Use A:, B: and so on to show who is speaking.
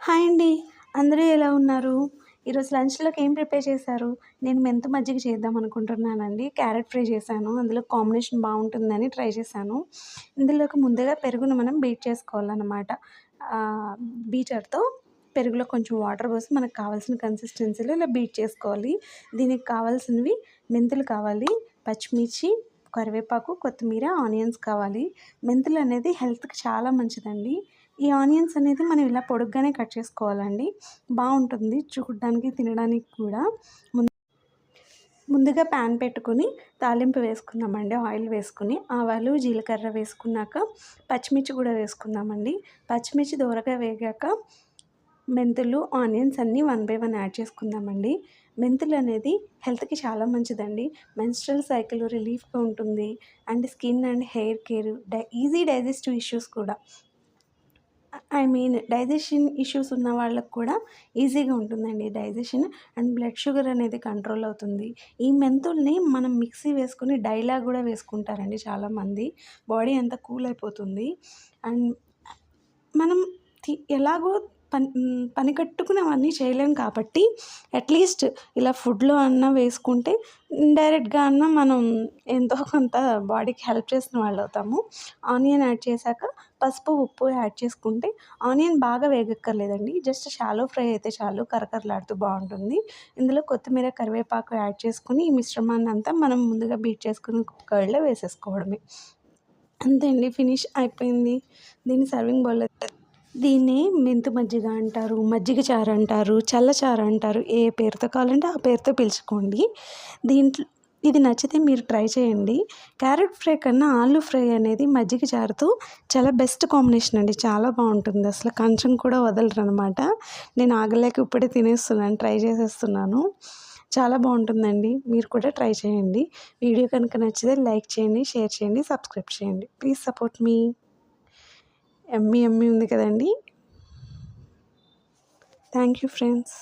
A: Hi అండి. అందరూ ఎలా ఉన్నారు? ఈరోజు లంచ్‌లోకి ఏం ప్రిపేర్ చేశారు? నేను మెంతు మజ్జిగ చేద్దాం అనుకుంటున్నానండి. క్యారెట్ ఫ్రై చేశాను. అందులో కాంబినేషన్ బావుంటుందని ట్రై చేశాను. ఇందులోకి ముందుగా పెరుగును మనం బీట్ చేసుకోవాలన్నమాట. బీటర్‌తో పెరుగులో కొంచెం వాటర్ పోసి మనకు కావాల్సిన కన్సిస్టెన్సీలో ఇలా బీట్ చేసుకోవాలి. దీనికి కావాల్సినవి మెంతులు కావాలి, పచ్చిమిర్చి, కరివేపాకు, కొత్తిమీర, ఆనియన్స్ కావాలి. మెంతులు అనేది హెల్త్‌కి చాలా మంచిదండి. ఈ ఆనియన్స్ అనేది మనం ఇలా పొడుగ్గానే కట్ చేసుకోవాలండి. బావుంటుంది చూడడానికి, తినడానికి కూడా. ముందుగా ప్యాన్ పెట్టుకొని తాలింపు వేసుకుందామండి. ఆయిల్ వేసుకొని ఆవాలు, జీలకర్ర వేసుకున్నాక పచ్చిమిర్చి కూడా వేసుకుందామండి. పచ్చిమిర్చి దోరగా వేగాక మెంతులు, ఆనియన్స్ అన్నీ 1 బై 1 యాడ్ చేసుకుందామండి. మెంతులు అనేది హెల్త్‌కి చాలా మంచిదండి. మెన్స్ట్రువల్ సైకిల్ రిలీఫ్‌గా ఉంటుంది. And skin and hair care, easy digestive issues కూడా డైజెషన్ ఇష్యూస్ ఉన్న వాళ్ళకి కూడా ఈజీగా ఉంటుందండి డైజెషన్. అండ్ బ్లడ్ షుగర్ అనేది కంట్రోల్ అవుతుంది. ఈ మెంతుల్ని మనం మిక్సీ వేసుకొని డైలా కూడా వేసుకుంటారండి చాలామంది. బాడీ అంతా కూల్ అయిపోతుంది. అండ్ మనం ఎలాగో పని కట్టుకుని అవన్నీ చేయలేం కాబట్టి అట్లీస్ట్ ఇలా ఫుడ్లో అన్నా వేసుకుంటే ఇండైరెక్ట్గా అన్నా మనం ఎంతో కొంత బాడీకి హెల్ప్ చేసిన వాళ్ళు అవుతాము. ఆనియన్ యాడ్ చేశాక పసుపు, ఉప్పు యాడ్ చేసుకుంటే ఆనియన్ బాగా వేగక్కర్లేదండి. జస్ట్ షాలో ఫ్రై అయితే చాలు, కరకరలాడుతూ బాగుంటుంది. ఇందులో కొత్తిమీర, కరివేపాకు యాడ్ చేసుకుని ఈ మిశ్రమాన్ని అంతా మనం ముందుగా బీట్ చేసుకుని కర్డ్లో వేసేసుకోవడమే. అంతే అండి, ఫినిష్ అయిపోయింది. దీన్ని సర్వింగ్ బౌల్‌లో దీన్ని మెంతు మజ్జిగ అంటారు, మజ్జిగ చారు అంటారు, చల్ల చారు అంటారు. ఏ పేరుతో కావాలంటే ఆ పేరుతో పిలుచుకోండి. ఇది నచ్చితే మీరు ట్రై చేయండి. క్యారెట్ ఫ్రై కన్నా ఆలూ ఫ్రై అనేది మజ్జిగ చారుతో చాలా బెస్ట్ కాంబినేషన్ అండి. చాలా బాగుంటుంది. అసలు కొంచెం కూడా వదలరనమాట. నేను ఆగలేక ఇప్పుడే తినేస్తున్నాను, ట్రై చేసేస్తున్నాను. చాలా బాగుంటుందండి. మీరు కూడా ట్రై చేయండి. వీడియో కనుక నచ్చితే లైక్ చేయండి, షేర్ చేయండి, సబ్స్క్రైబ్ చేయండి. ప్లీజ్ సపోర్ట్ మీ. యమ్మీ యమ్మీ ఉంది కదండి. Thank you friends.